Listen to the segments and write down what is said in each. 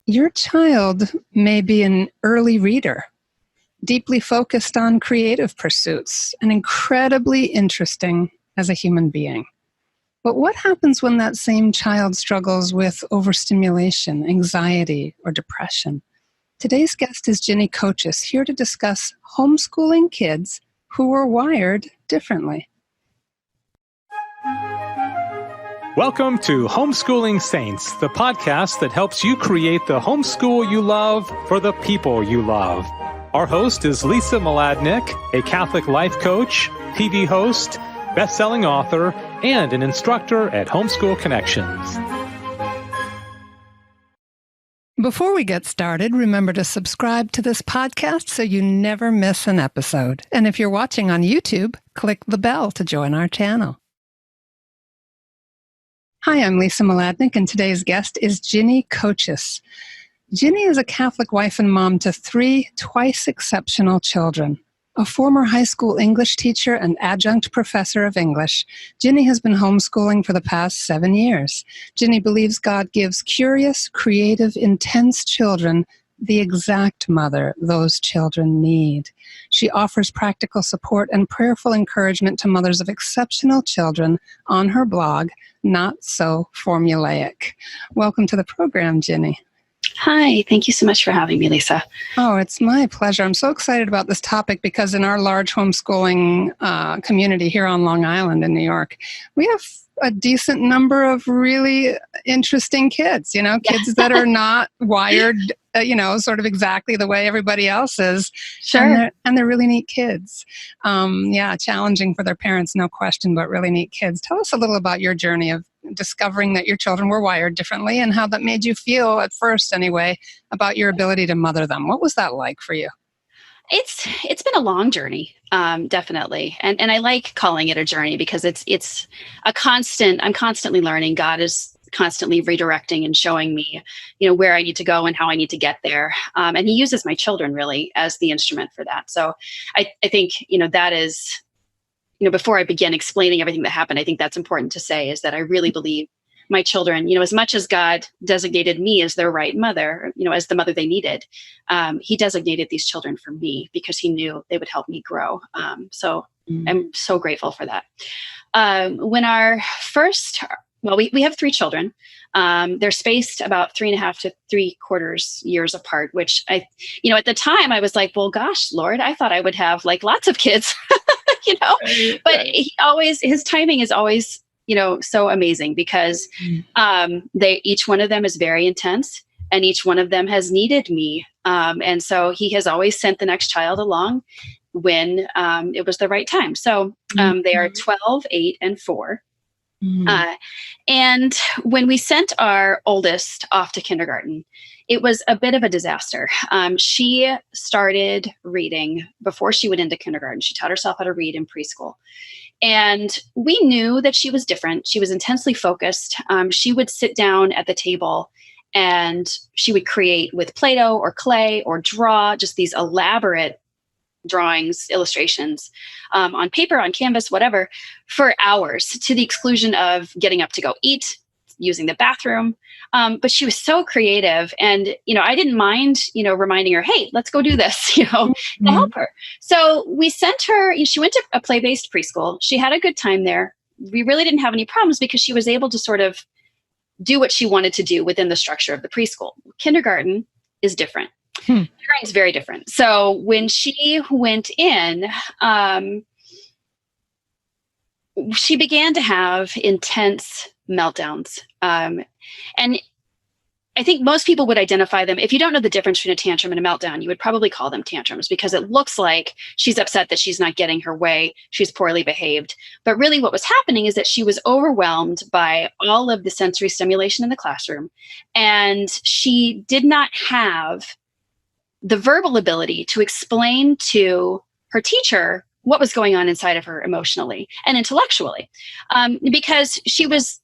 Your child may be an early reader, deeply focused on creative pursuits, and incredibly interesting as a human being. But what happens when that same child struggles with overstimulation, anxiety, or depression? Today's guest is Ginny Kochis, here to discuss homeschooling kids who were wired differently. Welcome to Homeschooling Saints, the podcast that helps you create the homeschool you love for the people you love. Our host is Lisa Mladinich, a Catholic life coach, TV host, best-selling author, and an instructor at Homeschool Connections. Before we get started, remember to subscribe to this podcast so you never miss an episode. And if you're watching on YouTube, click the bell to join our channel. Hi, I'm Lisa Mladinich, and today's guest is Ginny Kochis. Ginny is a Catholic wife and mom to 3 twice exceptional children. A former high school English teacher and adjunct professor of English, Ginny has been homeschooling for the past 7 years. Ginny believes God gives curious, creative, intense children the exact mother those children need. She offers practical support and prayerful encouragement to mothers of exceptional children on her blog, Not So Formulaic. Welcome to the program, Ginny. Hi, thank you so much for having me, Lisa. Oh, it's my pleasure. I'm so excited about this topic because in our large homeschooling community here on Long Island in New York, we have a decent number of really interesting kids, kids that are not wired, sort of exactly the way everybody else is. Sure. And they're really neat kids. Challenging for their parents, no question, but really neat kids. Tell us a little about your journey of discovering that your children were wired differently and how that made you feel, at first anyway, about your ability to mother them. What was that like for you? It's been a long journey, definitely. And I like calling it a journey because it's a constant, I'm constantly learning. God is constantly redirecting and showing me, where I need to go and how I need to get there. And he uses my children really as the instrument for that. So I think, that is, before I begin explaining everything that happened, I think that's important to say is that I really believe my children, as much as God designated me as their right mother, as the mother they needed, he designated these children for me because he knew they would help me grow. I'm so grateful for that. When our first, we have 3 children. They're spaced about 3.5 to 3/4 years apart, which at the time I was like, well, gosh, Lord, I thought I would have like lots of kids, but his timing is always, so amazing because each one of them is very intense and each one of them has needed me. And so he has always sent the next child along when it was the right time. So they are 12, 8, and 4. Mm-hmm. And when we sent our oldest off to kindergarten, it was a bit of a disaster. She started reading before she went into kindergarten. She taught herself how to read in preschool. And we knew that she was different. She was intensely focused. She would sit down at the table and she would create with Play-Doh or clay or draw just these elaborate drawings, illustrations on paper, on canvas, whatever, for hours to the exclusion of getting up to go eat, using the bathroom. But she was so creative. And, I didn't mind, reminding her, hey, let's go do this, to help her. So we sent her, she went to a play-based preschool. She had a good time there. We really didn't have any problems because she was able to sort of do what she wanted to do within the structure of the preschool. Kindergarten is different. Kindergarten's very different. So when she went in, she began to have intense meltdowns. And I think most people would identify them. If you don't know the difference between a tantrum and a meltdown, you would probably call them tantrums because it looks like she's upset that she's not getting her way. She's poorly behaved. But really what was happening is that she was overwhelmed by all of the sensory stimulation in the classroom. And she did not have the verbal ability to explain to her teacher what was going on inside of her emotionally and intellectually, because she was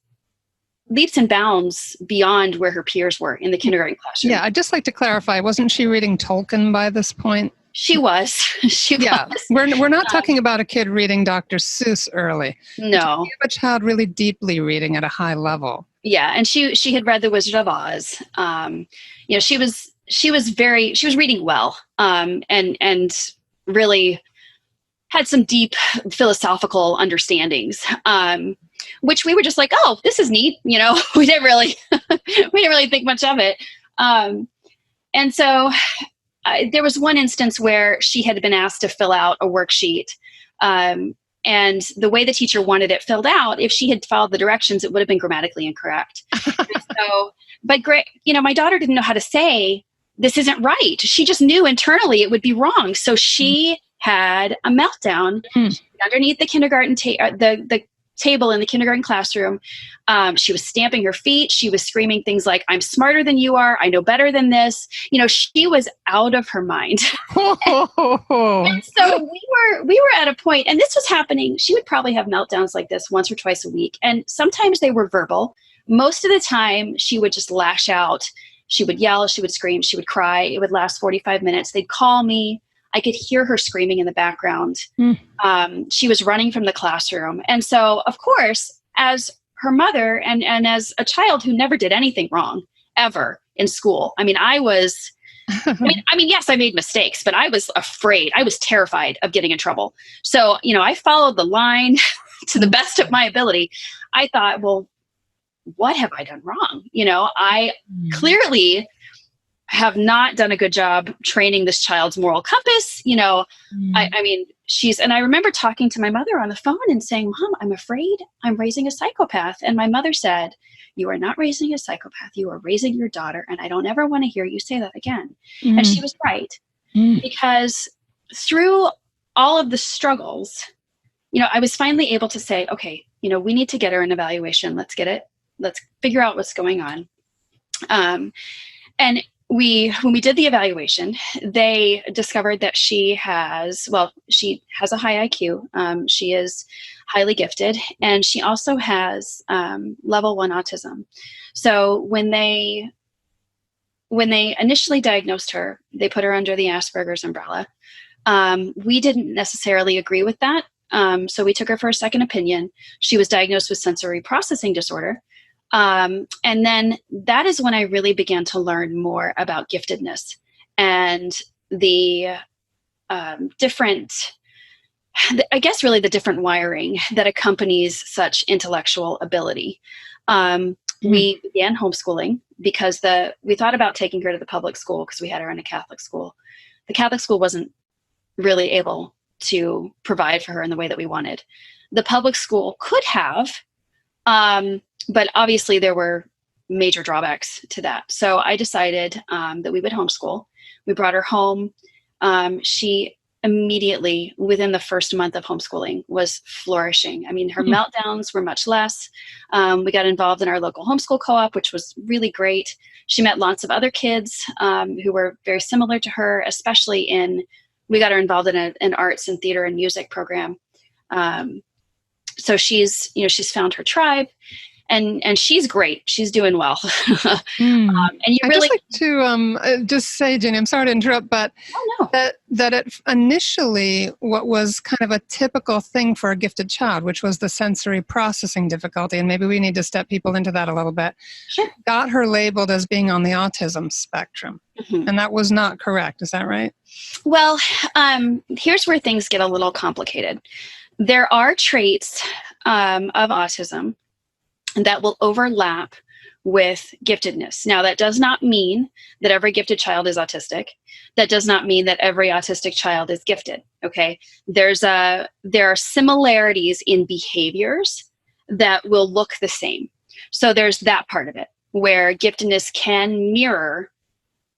leaps and bounds beyond where her peers were in the kindergarten classroom. Yeah, I'd just like to clarify, wasn't she reading Tolkien by this point? She was. She Yeah, was. we're not talking about a kid reading Dr. Seuss early. No. A child really deeply reading at a high level. Yeah, and she had read The Wizard of Oz. She was reading well, and really had some deep philosophical understandings, which we were just like, oh, this is neat. We didn't really think much of it. And so there was one instance where she had been asked to fill out a worksheet. And the way the teacher wanted it filled out, if she had followed the directions, it would have been grammatically incorrect. But my daughter didn't know how to say, this isn't right. She just knew internally it would be wrong. So she had a meltdown underneath the kindergarten the table in the kindergarten classroom. She was stamping her feet. She was screaming things like, I'm smarter than you are. I know better than this. She was out of her mind. And so we were at a point, and this was happening. She would probably have meltdowns like this once or twice a week. And sometimes they were verbal. Most of the time she would just lash out. She would yell, she would scream, she would cry. It would last 45 minutes. They'd call me. I could hear her screaming in the background. She was running from the classroom. And so, of course, as her mother and as a child who never did anything wrong ever in school, yes, I made mistakes, but I was afraid. I was terrified of getting in trouble. So, I followed the line to the best of my ability. I thought, well, what have I done wrong? I clearly have not done a good job training this child's moral compass. And I remember talking to my mother on the phone and saying, Mom, I'm afraid I'm raising a psychopath. And my mother said, you are not raising a psychopath. You are raising your daughter. And I don't ever want to hear you say that again. And she was right, because through all of the struggles, I was finally able to say, okay, we need to get her an evaluation. Let's figure out what's going on. And when we did the evaluation, they discovered that she has a high IQ. She is highly gifted, and she also has level 1 autism. So when they initially diagnosed her, they put her under the Asperger's umbrella. We didn't necessarily agree with that. So we took her for a second opinion. She was diagnosed with sensory processing disorder. And then that is when I really began to learn more about giftedness and the different wiring that accompanies such intellectual ability. We began homeschooling because we thought about taking her to the public school because we had her in a Catholic school. The Catholic school wasn't really able to provide for her in the way that we wanted. The public school could have, but obviously there were major drawbacks to that. So I decided that we would homeschool. We brought her home. She immediately, within the first month of homeschooling, was flourishing. Her meltdowns were much less. We got involved in our local homeschool co-op, which was really great. She met lots of other kids who were very similar to her, especially we got her involved in an arts and theater and music program. So she's found her tribe. And she's great. She's doing well. And you I'd really just like to just say, Ginny, I'm sorry to interrupt, but that it initially what was kind of a typical thing for a gifted child, which was the sensory processing difficulty, and maybe we need to step people into that a little bit, got her labeled as being on the autism spectrum. And that was not correct. Is that right? Well, here's where things get a little complicated. There are traits of autism that will overlap with giftedness. Now, that does not mean that every gifted child is autistic. That does not mean that every autistic child is gifted, okay? There are similarities in behaviors that will look the same. So there's that part of it, where giftedness can mirror,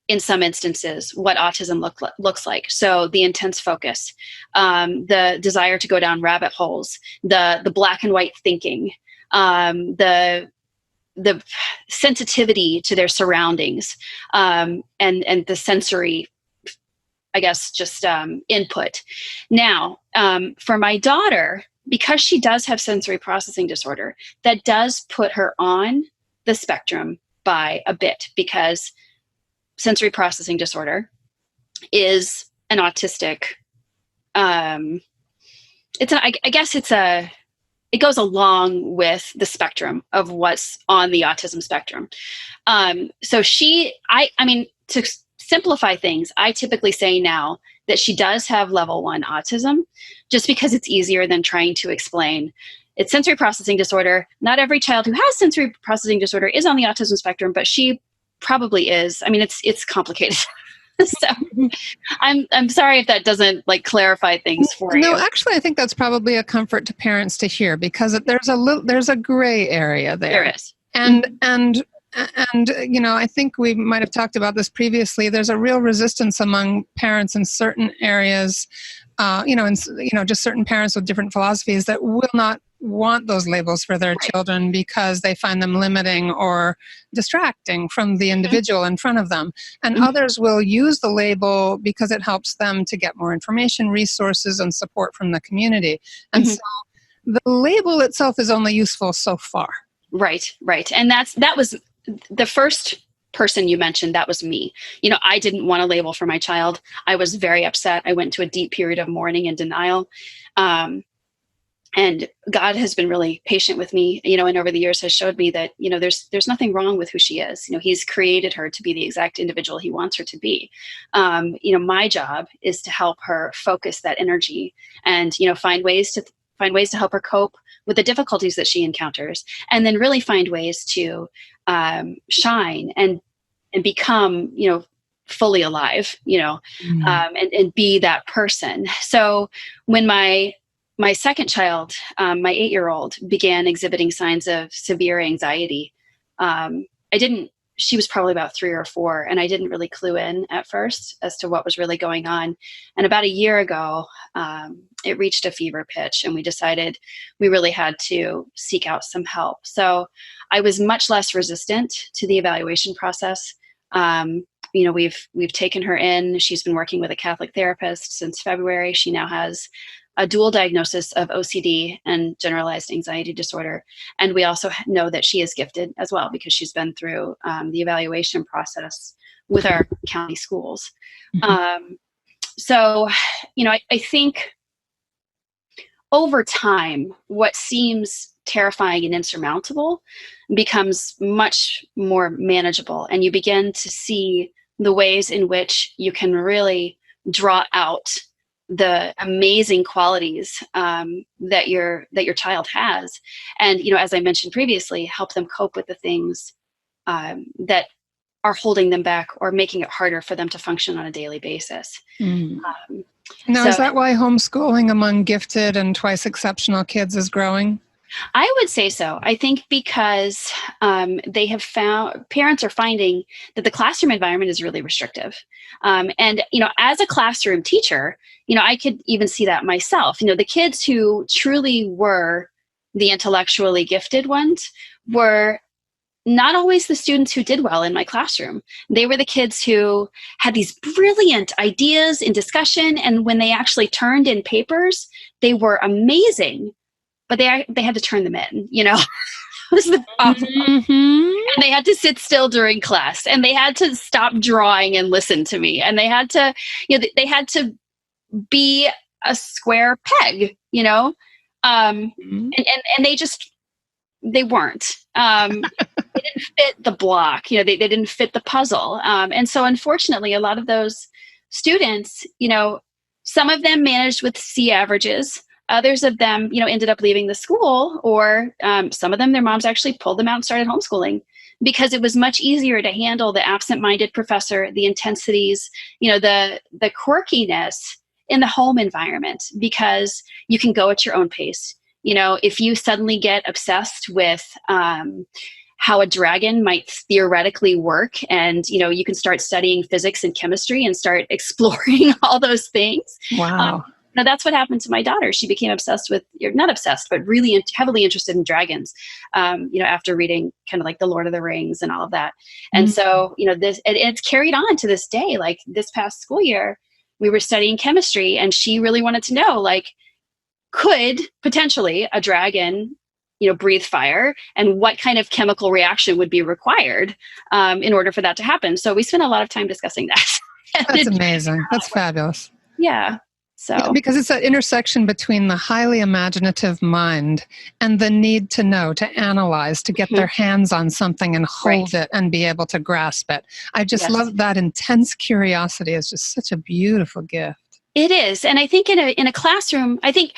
in some instances, what autism looks like. So the intense focus, the desire to go down rabbit holes, the black and white thinking, the sensitivity to their surroundings, and the sensory, I guess, just input. Now, for my daughter, because she does have sensory processing disorder, that does put her on the spectrum by a bit, because sensory processing disorder is an autistic, I guess it goes along with the spectrum of what's on the autism spectrum. So to simplify things, I typically say now that she does have level 1 autism, just because it's easier than trying to explain. It's sensory processing disorder. Not every child who has sensory processing disorder is on the autism spectrum, but she probably is. I mean, it's complicated. So I'm sorry if that doesn't clarify things for you. No, actually, I think that's probably a comfort to parents to hear, because there's a gray area there. There is. And I think we might have talked about this previously. There's a real resistance among parents in certain areas, just certain parents with different philosophies that will not want those labels for their children because they find them limiting or distracting from the individual in front of them. And others will use the label because it helps them to get more information, resources, and support from the community. And so the label itself is only useful so far. Right. And that was the first person you mentioned. That was me. I didn't want a label for my child. I was very upset. I went to a deep period of mourning and denial. And God has been really patient with me, and over the years has showed me that, there's nothing wrong with who she is. He's created her to be the exact individual he wants her to be. My job is to help her focus that energy and, find ways to help her cope with the difficulties that she encounters, and then really find ways to shine and become, fully alive, and be that person. So when my second child, my 8-year-old, began exhibiting signs of severe anxiety, she was probably about 3 or 4, and I didn't really clue in at first as to what was really going on. And about a year ago, it reached a fever pitch, and we decided we really had to seek out some help. So I was much less resistant to the evaluation process. We've taken her in. She's been working with a Catholic therapist since February. She now has a dual diagnosis of OCD and generalized anxiety disorder. And we also know that she is gifted as well, because she's been through the evaluation process with our county schools. So, I think over time, what seems terrifying and insurmountable becomes much more manageable. And you begin to see the ways in which you can really draw out the amazing qualities that your child has, and as I mentioned previously, help them cope with the things that are holding them back or making it harder for them to function on a daily basis. Now, is that why homeschooling among gifted and twice exceptional kids is growing? I would say so. I think because parents are finding that the classroom environment is really restrictive. And, as a classroom teacher, I could even see that myself. The kids who truly were the intellectually gifted ones were not always the students who did well in my classroom. They were the kids who had these brilliant ideas in discussion. And when they actually turned in papers, they were amazing. But they had to turn them in, was the problem. And they had to sit still during class, and they had to stop drawing and listen to me. And they had to, they had to be a square peg, and they weren't. They didn't fit the block, they didn't fit the puzzle. And so unfortunately, a lot of those students, some of them managed with C averages. Others of them, ended up leaving the school, or some of them, their moms actually pulled them out and started homeschooling, because it was much easier to handle the absent-minded professor, the intensities, the quirkiness in the home environment, because you can go at your own pace. If you suddenly get obsessed with how a dragon might theoretically work, and you can start studying physics and chemistry and start exploring all those things. Wow. Now, that's what happened to my daughter. She became not obsessed, but really heavily interested in dragons, after reading kind of like The Lord of the Rings and all of that. And so, it's carried on to this day. Like this past school year, we were studying chemistry, and she really wanted to know, could potentially a dragon, breathe fire, and what kind of chemical reaction would be required in order for that to happen. So we spent a lot of time discussing that. That's amazing. That's fabulous. Yeah. So Yeah, because it's that intersection between the highly imaginative mind and the need to know, to analyze, to get their hands on something and hold it and be able to grasp it. I just love that intense curiosity. Is just such a beautiful gift. It is. And I think in a classroom, I think,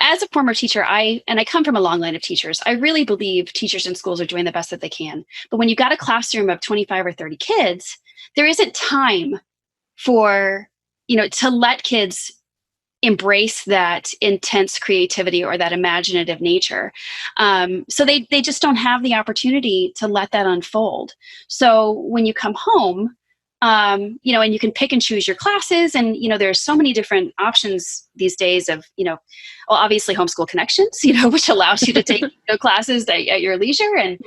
as a former teacher, I come from a long line of teachers. I really believe teachers in schools are doing the best that they can. But when you've got a classroom of 25 or 30 kids, there isn't time for, to let kids embrace that intense creativity or that imaginative nature. So they just don't have the opportunity to let that unfold. So when you come home, and you can pick and choose your classes, and there's so many different options these days of obviously Homeschool Connections, which allows you to take classes at your leisure, and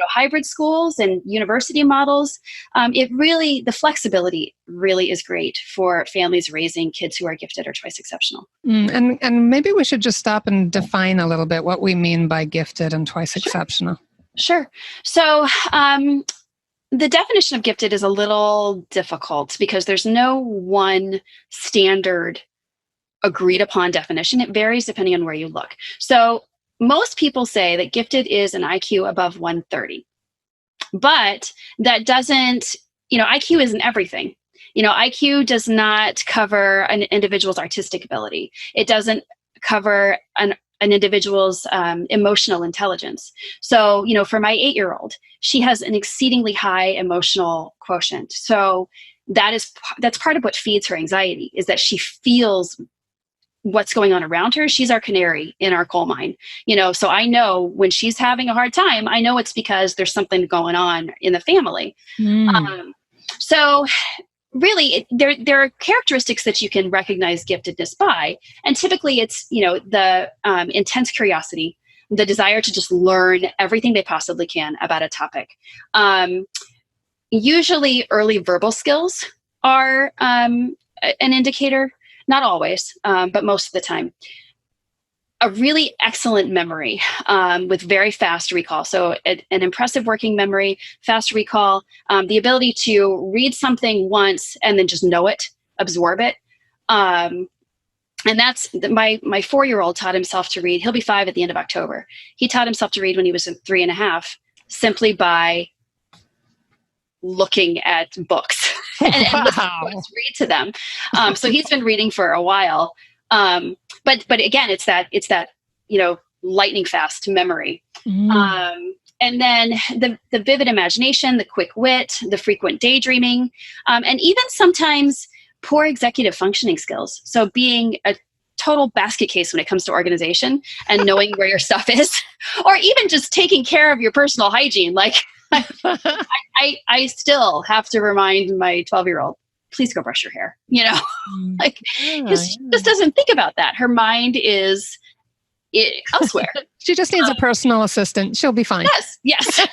hybrid schools and university models. The flexibility really is great for families raising kids who are gifted or twice exceptional. And maybe we should just stop and define a little bit what we mean by gifted and twice exceptional. Sure. So the definition of gifted is a little difficult because there's no one standard agreed upon definition. It varies depending on where you look. So most people say that gifted is an IQ above 130, but that doesn't, IQ isn't everything. IQ does not cover an individual's artistic ability. It doesn't cover an individual's emotional intelligence. So, for my 8-year-old, she has an exceedingly high emotional quotient. So that's part of what feeds her anxiety, is that she feels what's going on around her. She's our canary in our coal mine, so I know when she's having a hard time, I know it's because there's something going on in the family. So really, there are characteristics that you can recognize giftedness by, and typically it's the intense curiosity, the desire to just learn everything they possibly can about a topic. Usually, early verbal skills are an indicator. Not always, but most of the time. A really excellent memory with very fast recall. So an impressive working memory, fast recall, the ability to read something once and then just know it, absorb it. And that's my 4-year-old taught himself to read. He'll be 5 at the end of October. He taught himself to read when he was 3.5, simply by looking at books and listening to books, read to them. So he's been reading for a while. But again, it's that lightning fast memory. And then the vivid imagination, the quick wit, the frequent daydreaming, and even sometimes poor executive functioning skills. So being a total basket case when it comes to organization and knowing where your stuff is, or even just taking care of your personal hygiene. Like I still have to remind my 12-year-old, please go brush your hair, because she just doesn't think about that. Her mind is elsewhere. She just needs a personal assistant. She'll be fine. Yes.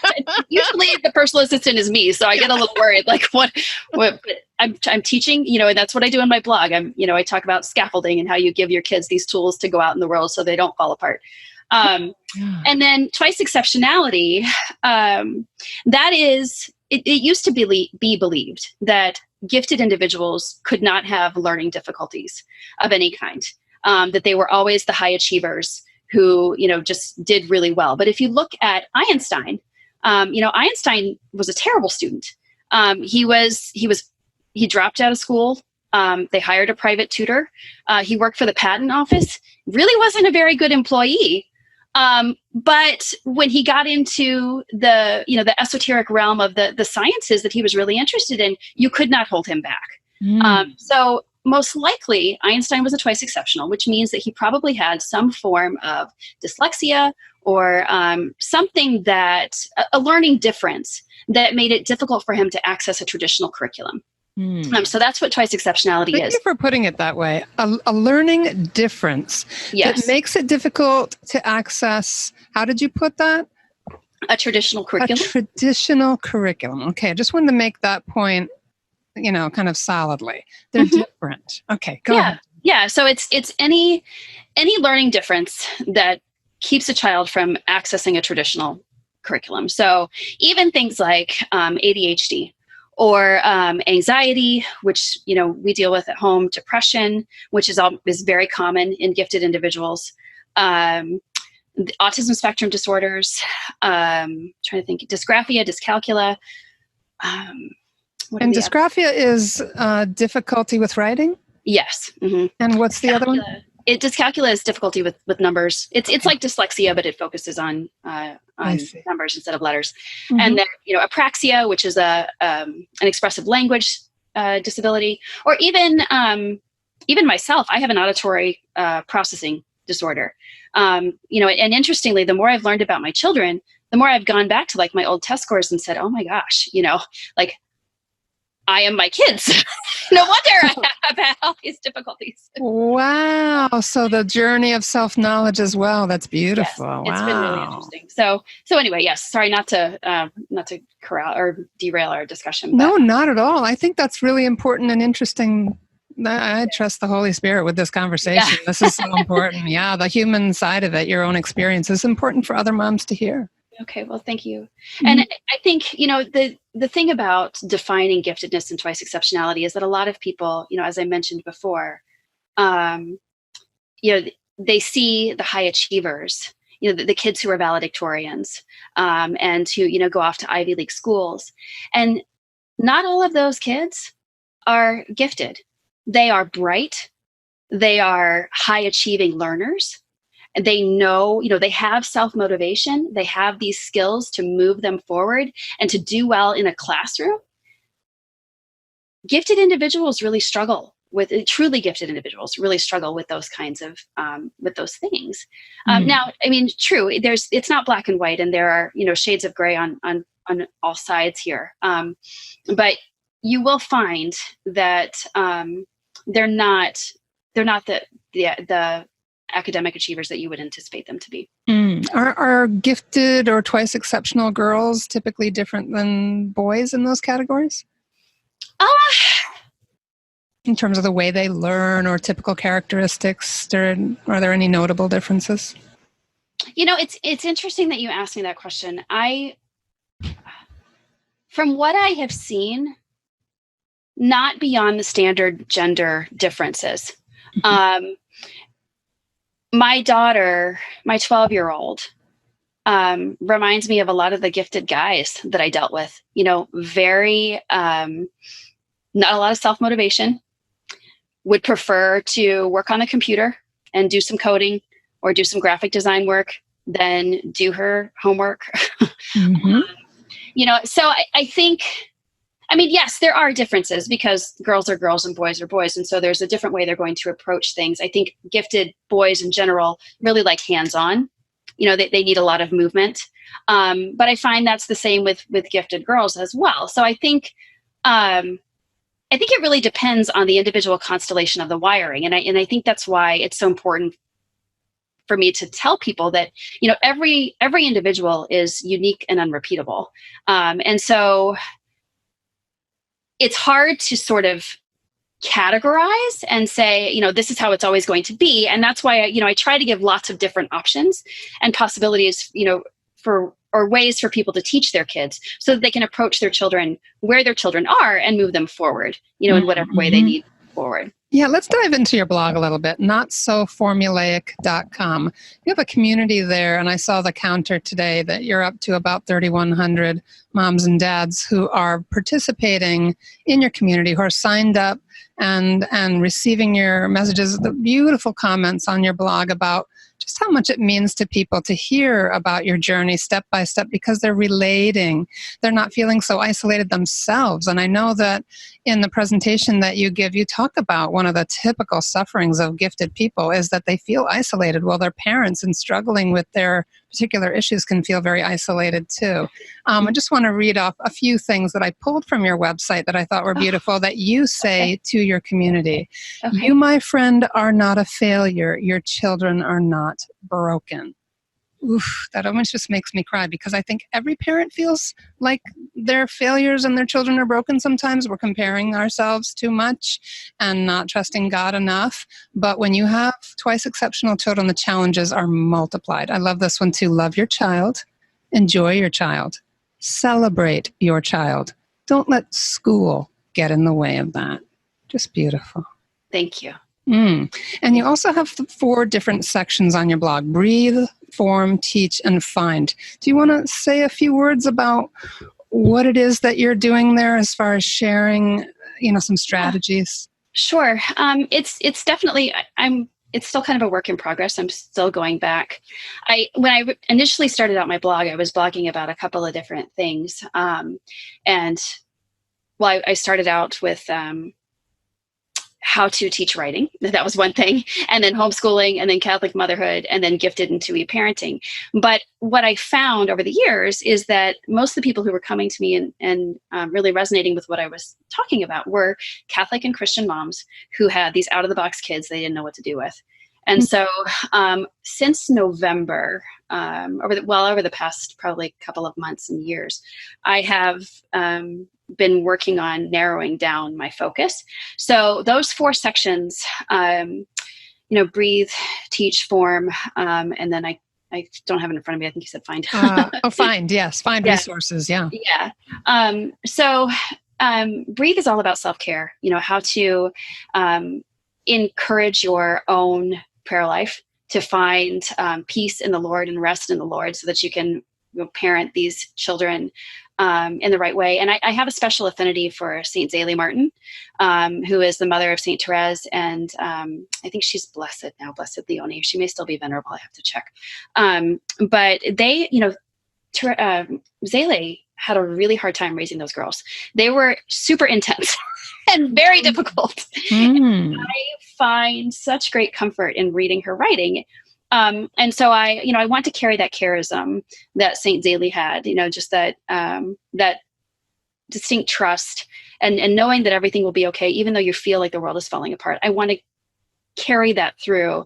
Usually the personal assistant is me. So I get a little worried, like what I'm teaching, and that's what I do in my blog. I talk about scaffolding and how you give your kids these tools to go out in the world so they don't fall apart. And then twice exceptionality, that is, it used to be believed that gifted individuals could not have learning difficulties of any kind, that they were always the high achievers who, just did really well. But if you look at Einstein, Einstein was a terrible student. He dropped out of school. They hired a private tutor. He worked for the patent office, really wasn't a very good employee. But when he got into the esoteric realm of the sciences that he was really interested in, you could not hold him back. So most likely Einstein was a twice exceptional, which means that he probably had some form of dyslexia or something a learning difference that made it difficult for him to access a traditional curriculum. So that's what twice exceptionality is. Thank you for putting it that way. A learning difference that makes it difficult to access. How did you put that? A traditional curriculum. A traditional curriculum. Okay, I just wanted to make that point, kind of solidly. They're different. Okay, go ahead. Yeah. So it's any learning difference that keeps a child from accessing a traditional curriculum. So even things like ADHD. or anxiety, which, we deal with at home, depression, which is very common in gifted individuals, the autism spectrum disorders, trying to think, dysgraphia, dyscalculia. And dysgraphia is difficulty with writing? Yes. Mm-hmm. And what's the other one? Dyscalculia is difficulty with numbers. It's like dyslexia, but it focuses on numbers instead of letters. Mm-hmm. And then, apraxia, which is an expressive language disability, or even myself, I have an auditory processing disorder. And interestingly, the more I've learned about my children, the more I've gone back to like my old test scores and said, oh my gosh, like I am my kids. No wonder I have had all these difficulties. Wow. So the journey of self-knowledge as well. That's beautiful. Yes, wow. It's been really interesting. So anyway, yes, sorry, not to corral or derail our discussion. No, not at all. I think that's really important and interesting. I trust the Holy Spirit with this conversation. Yeah. This is so important. Yeah. The human side of it, your own experience is important for other moms to hear. Okay, well, thank you. Mm-hmm. And I think, the thing about defining giftedness and twice exceptionality is that a lot of people, as I mentioned before, they see the high achievers, the kids who are valedictorians, and who, go off to Ivy League schools. And not all of those kids are gifted. They are bright. They are high achieving learners. They know, they have self-motivation. They have these skills to move them forward and to do well in a classroom. Gifted individuals really struggle with, truly gifted individuals really struggle with those kinds of, with those things. Mm-hmm. Now, I mean, true, it's not black and white, and there are, shades of gray on all sides here. But you will find that they're not the academic achievers that you would anticipate them to be. Are gifted or twice exceptional girls typically different than boys in those categories? In terms of the way they learn or typical characteristics, are there any notable differences? It's interesting that you asked me that question. From what I have seen, not beyond the standard gender differences. Mm-hmm. My daughter, my 12-year-old, reminds me of a lot of the gifted guys that I dealt with. Very, not a lot of self-motivation, would prefer to work on the computer and do some coding or do some graphic design work than do her homework. Mm-hmm. So I think, yes, there are differences because girls are girls and boys are boys. And so there's a different way they're going to approach things. I think gifted boys in general really like hands-on. They need a lot of movement. But I find that's the same with gifted girls as well. So I think it really depends on the individual constellation of the wiring. And I think that's why it's so important for me to tell people that, every individual is unique and unrepeatable. And so it's hard to sort of categorize and say, this is how it's always going to be. And that's why, I try to give lots of different options and possibilities, or ways for people to teach their kids so that they can approach their children where their children are and move them forward, in whatever way they need forward. Yeah, let's dive into your blog a little bit, notsoformulaic.com. You have a community there, and I saw the counter today that you're up to about 3,100 moms and dads who are participating in your community, who are signed up and receiving your messages, the beautiful comments on your blog about just how much it means to people to hear about your journey step by step because they're relating. They're not feeling so isolated themselves. And I know that in the presentation that you give, you talk about one of the typical sufferings of gifted people is that they feel isolated while their parents and struggling with their particular issues can feel very isolated too. I just want to read off a few things that I pulled from your website that I thought were beautiful that you say to your community. Okay. You, my friend, are not a failure. Your children are not broken. Oof, that almost just makes me cry because I think every parent feels like they're failures and their children are broken sometimes. We're comparing ourselves too much and not trusting God enough. But when you have twice exceptional children, the challenges are multiplied. I love this one too. Love your child. Enjoy your child. Celebrate your child. don't let school get in the way of that. Just beautiful. Thank you. And you also have 4 different sections on your blog: breathe, form, teach, and find. Do you want to say a few words about what it is that you're doing there as far as sharing, some strategies? Sure. It's definitely, it's still kind of a work in progress. I'm still going back. When I initially started out my blog, I was blogging about a couple of different things. I started out with how to teach writing. That was one thing. And then homeschooling, and then Catholic motherhood, and then gifted and 2E parenting. But what I found over the years is that most of the people who were coming to me and really resonating with what I was talking about were Catholic and Christian moms who had these out-of-the-box kids they didn't know what to do with. And so since November, over the past probably couple of months and years, I have been working on narrowing down my focus. So those 4 sections, breathe, teach, form, and then I don't have it in front of me. I think you said find. Find, yes. Find resources, yeah. Yeah. Breathe is all about self-care, how to encourage your own prayer life, to find peace in the Lord and rest in the Lord so that you can parent these children in the right way. And I have a special affinity for St. Zélie Martin, who is the mother of St. Therese. And I think she's blessed now, Blessed Leonie. She may still be venerable. I have to check. But they, Zélie had a really hard time raising those girls. They were super intense and very difficult. And I find such great comfort in reading her writing. And so I want to carry that charism that St. Zélie had, just that distinct trust and knowing that everything will be okay, even though you feel like the world is falling apart. I want to carry that through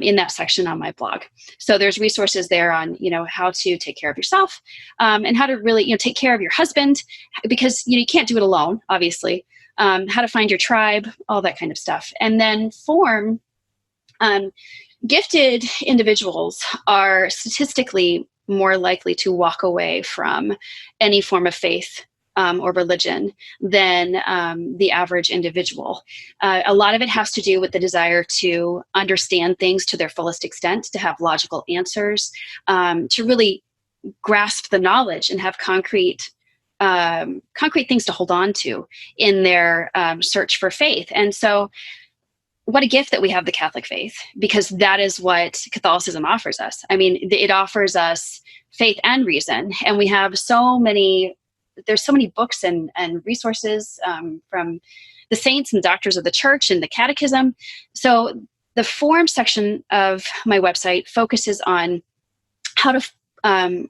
in that section on my blog. So there's resources there on, how to take care of yourself and how to really, take care of your husband, because, you can't do it alone, obviously. How to find your tribe, all that kind of stuff. And then form, gifted individuals are statistically more likely to walk away from any form of faith or religion than the average individual. A lot of it has to do with the desire to understand things to their fullest extent, to have logical answers, to really grasp the knowledge and have concrete things to hold on to in their search for faith. And so what a gift that we have the Catholic faith, because that is what Catholicism offers us. I mean, it offers us faith and reason. And we have there's so many books and resources from the saints and doctors of the church and the catechism. So the form section of my website focuses on how to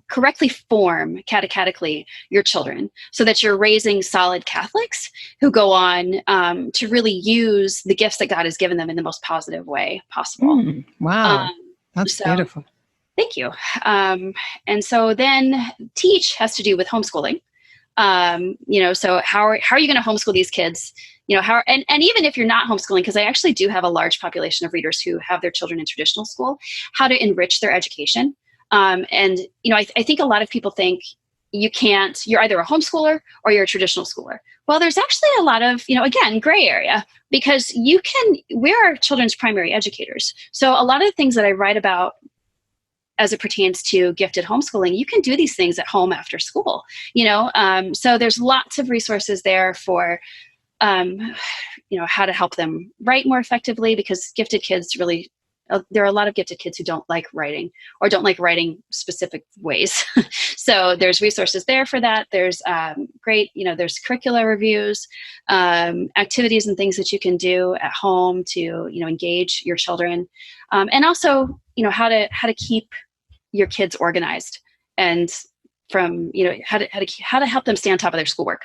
correctly form catechetically your children so that you're raising solid Catholics who go on to really use the gifts that God has given them in the most positive way possible. Wow. That's beautiful. Thank you. And so then teach has to do with homeschooling. So how are you going to homeschool these kids? And even if you're not homeschooling, because I actually do have a large population of readers who have their children in traditional school, how to enrich their education. I think a lot of people think you're either a homeschooler or you're a traditional schooler. Well, there's actually a lot of, again, gray area, because we are children's primary educators. So a lot of the things that I write about as it pertains to gifted homeschooling, you can do these things at home after school, so there's lots of resources there for, how to help them write more effectively, because gifted kids really, there are a lot of gifted kids who don't like writing or don't like writing specific ways. So there's resources there for that. There's great, there's curricular reviews, activities and things that you can do at home to, engage your children. And also, how to keep your kids organized and from, how to help them stay on top of their schoolwork.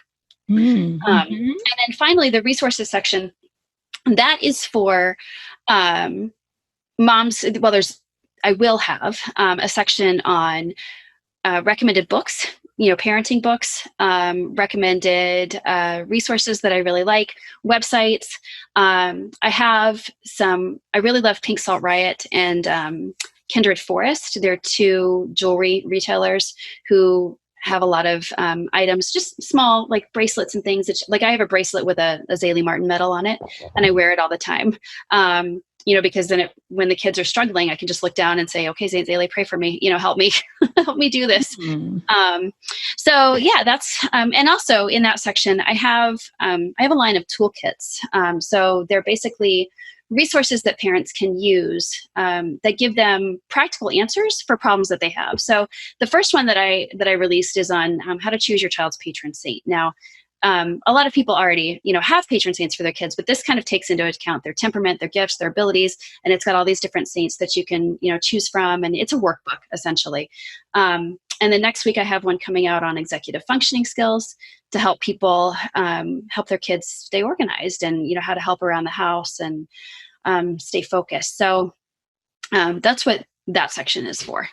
And then finally, the resources section, that is for moms. Well, I will have a section on recommended books, parenting books, recommended resources that I really like, websites. I really love Pink Salt Riot and Kindred Forest. They're 2 jewelry retailers who have a lot of items, just small like bracelets and things. Like I have a bracelet with a Zaley Martin medal on it, and I wear it all the time. Because then when the kids are struggling, I can just look down and say, okay, Zaley, pray for me, help me, help me do this. So yeah, that's, and also in that section, I have a line of toolkits. So they're basically resources that parents can use that give them practical answers for problems that they have. So the first one that I released is on how to choose your child's patron saint. Now, a lot of people already, have patron saints for their kids, but this kind of takes into account their temperament, their gifts, their abilities, and it's got all these different saints that you can, choose from, and it's a workbook essentially. And then next week I have one coming out on executive functioning skills to help people help their kids stay organized and, how to help around the house and stay focused. So that's what that section is for.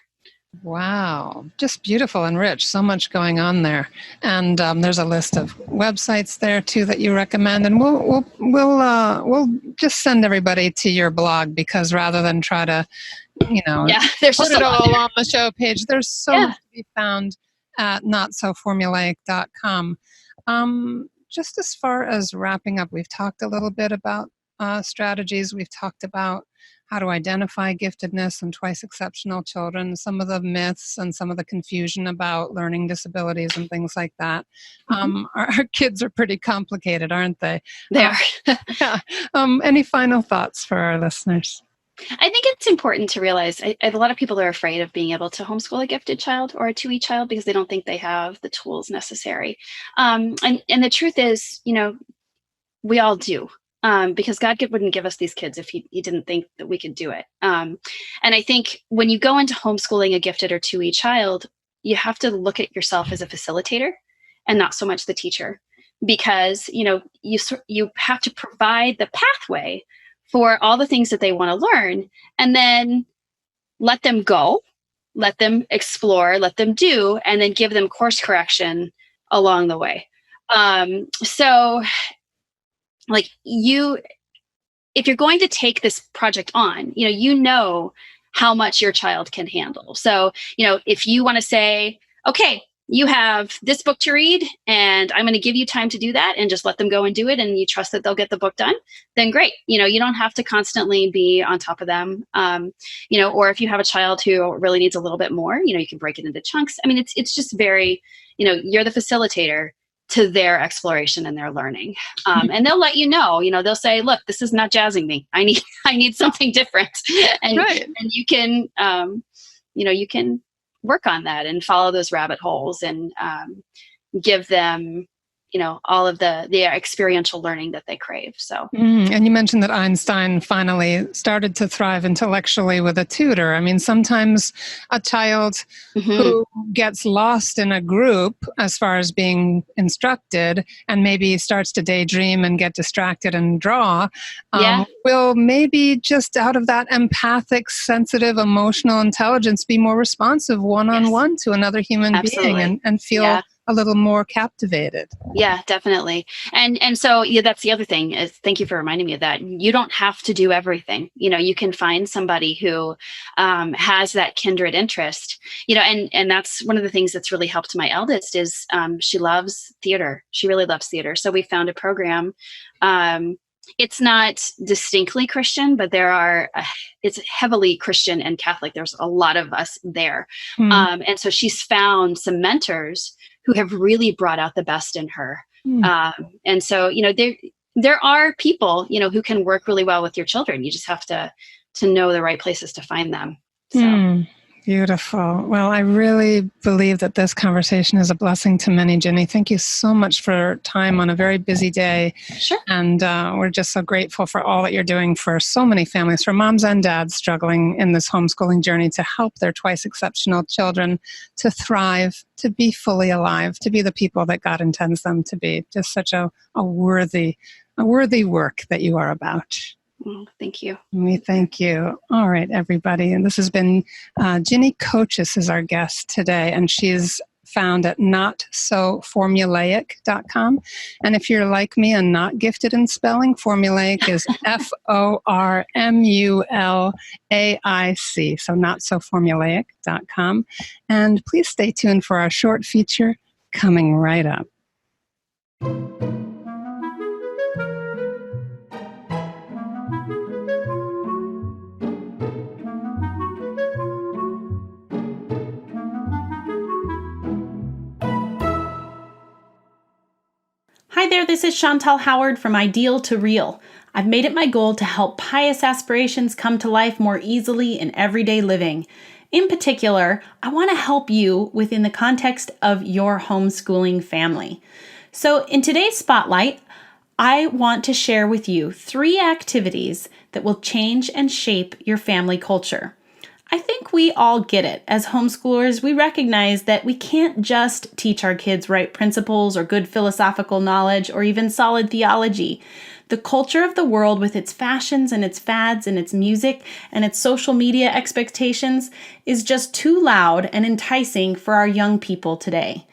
Wow, just beautiful and rich. So much going on there, and there's a list of websites there too that you recommend. And we'll just send everybody to your blog, because rather than try to, there's put just it all on the show page, there's so much to be found at notsoformulaic.com. Just as far as wrapping up, we've talked a little bit about strategies. We've talked about how to identify giftedness in twice exceptional children, some of the myths and some of the confusion about learning disabilities and things like that. Our kids are pretty complicated, aren't they? They are. Yeah. Any final thoughts for our listeners? I think it's important to realize a lot of people are afraid of being able to homeschool a gifted child or a 2E child because they don't think they have the tools necessary. And the truth is, we all do. Because God wouldn't give us these kids if he didn't think that we could do it. And I think when you go into homeschooling a gifted or 2E child, you have to look at yourself as a facilitator and not so much the teacher, because, you have to provide the pathway for all the things that they want to learn, and then let them go, let them explore, let them do, and then give them course correction along the way. So like if you're going to take this project on, how much your child can handle. So, if you want to say, okay, you have this book to read and I'm going to give you time to do that, and just let them go and do it, and you trust that they'll get the book done, then great. You don't have to constantly be on top of them. Or if you have a child who really needs a little bit more, you can break it into chunks. I mean, it's just very, you're the facilitator to their exploration and their learning. And they'll let you know, they'll say, look, this is not jazzing me. I need something different. And, right. And you can, you can work on that and follow those rabbit holes and give them, all of the experiential learning that they crave. So, and you mentioned that Einstein finally started to thrive intellectually with a tutor. I mean, sometimes a child who gets lost in a group as far as being instructed and maybe starts to daydream and get distracted and draw, will maybe just out of that empathic, sensitive, emotional intelligence be more responsive one-on-one to another human being and feel a little more captivated. Yeah, definitely. And so that's the other thing is, thank you for reminding me of that. You don't have to do everything. You can find somebody who has that kindred interest, and that's one of the things that's really helped my eldest is she loves theater. She really loves theater. So we found a program. It's not distinctly Christian, but it's heavily Christian and Catholic. There's a lot of us there. And so she's found some mentors who have really brought out the best in her. And so, there are people, who can work really well with your children. You just have to know the right places to find them. So. Beautiful. Well, I really believe that this conversation is a blessing to many, Ginny. Thank you so much for time on a very busy day. Sure. And we're just so grateful for all that you're doing for so many families, for moms and dads struggling in this homeschooling journey to help their twice exceptional children to thrive, to be fully alive, to be the people that God intends them to be. Just such a worthy work that you are about. Thank you. We thank you. All right, everybody. And this has been Ginny Kochis is our guest today, and she's found at notsoformulaic.com. And if you're like me and not gifted in spelling, formulaic is FORMULAIC, so notsoformulaic.com. And please stay tuned for our short feature coming right up. Hi there, this is Chantal Howard from Ideal to Real. I've made it my goal to help pious aspirations come to life more easily in everyday living. In particular, I want to help you within the context of your homeschooling family. So in today's spotlight, I want to share with you 3 activities that will change and shape your family culture. I think we all get it. As homeschoolers, we recognize that we can't just teach our kids right principles or good philosophical knowledge or even solid theology. The culture of the world with its fashions and its fads and its music and its social media expectations is just too loud and enticing for our young people today.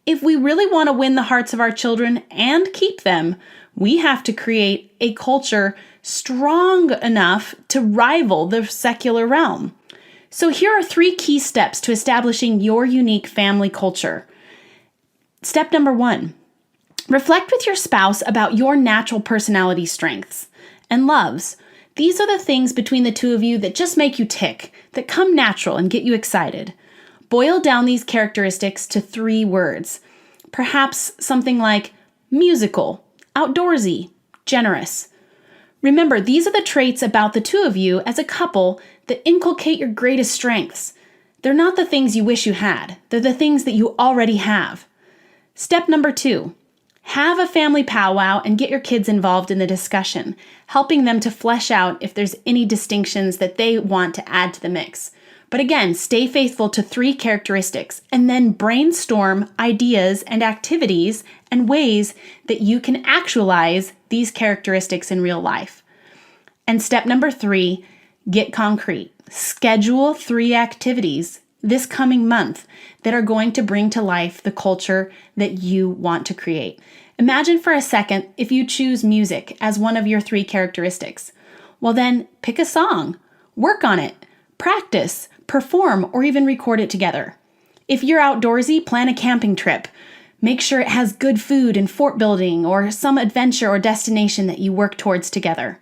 If we really want to win the hearts of our children and keep them, we have to create a culture strong enough to rival the secular realm. So here are 3 key steps to establishing your unique family culture. Step number 1, reflect with your spouse about your natural personality strengths and loves. These are the things between the two of you that just make you tick, that come natural and get you excited. Boil down these characteristics to 3 words. Perhaps something like musical, outdoorsy, generous. Remember, these are the traits about the two of you as a couple that inculcate your greatest strengths. They're not the things you wish you had. They're the things that you already have. Step number 2, have a family powwow and get your kids involved in the discussion, helping them to flesh out if there's any distinctions that they want to add to the mix. But again, stay faithful to 3 characteristics and then brainstorm ideas and activities and ways that you can actualize these characteristics in real life. And step number 3, get concrete. Schedule 3 activities this coming month that are going to bring to life the culture that you want to create. Imagine for a second if you choose music as one of your 3 characteristics. Well then, pick a song, work on it, practice, perform, or even record it together. If you're outdoorsy, plan a camping trip. Make sure it has good food and fort building or some adventure or destination that you work towards together.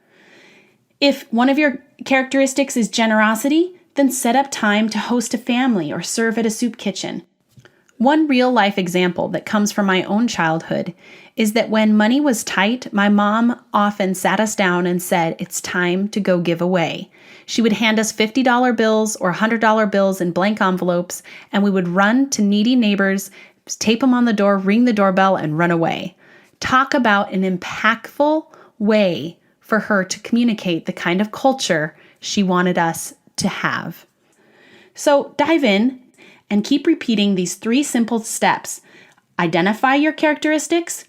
If one of your characteristics is generosity, then set up time to host a family or serve at a soup kitchen. One real-life example that comes from my own childhood is that when money was tight, my mom often sat us down and said, "It's time to go give away." She would hand us $50 bills or $100 bills in blank envelopes, and we would run to needy neighbors, tape them on the door, ring the doorbell, and run away. Talk about an impactful way for her to communicate the kind of culture she wanted us to have. So dive in and keep repeating these 3 simple steps. Identify your characteristics,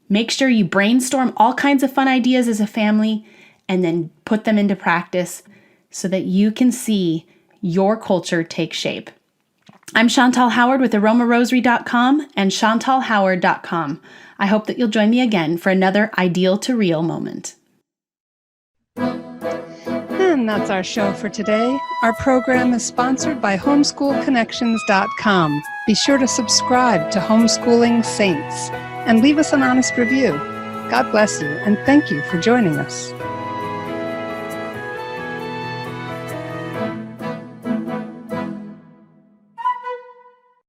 make sure you brainstorm all kinds of fun ideas as a family, and then put them into practice so that you can see your culture take shape. I'm Chantal Howard with aromarosary.com and chantalhoward.com. I hope that you'll join me again for another Ideal to Real moment. And that's our show for today. Our program is sponsored by homeschoolconnections.com. Be sure to subscribe to Homeschooling Saints and leave us an honest review. God bless you, and thank you for joining us.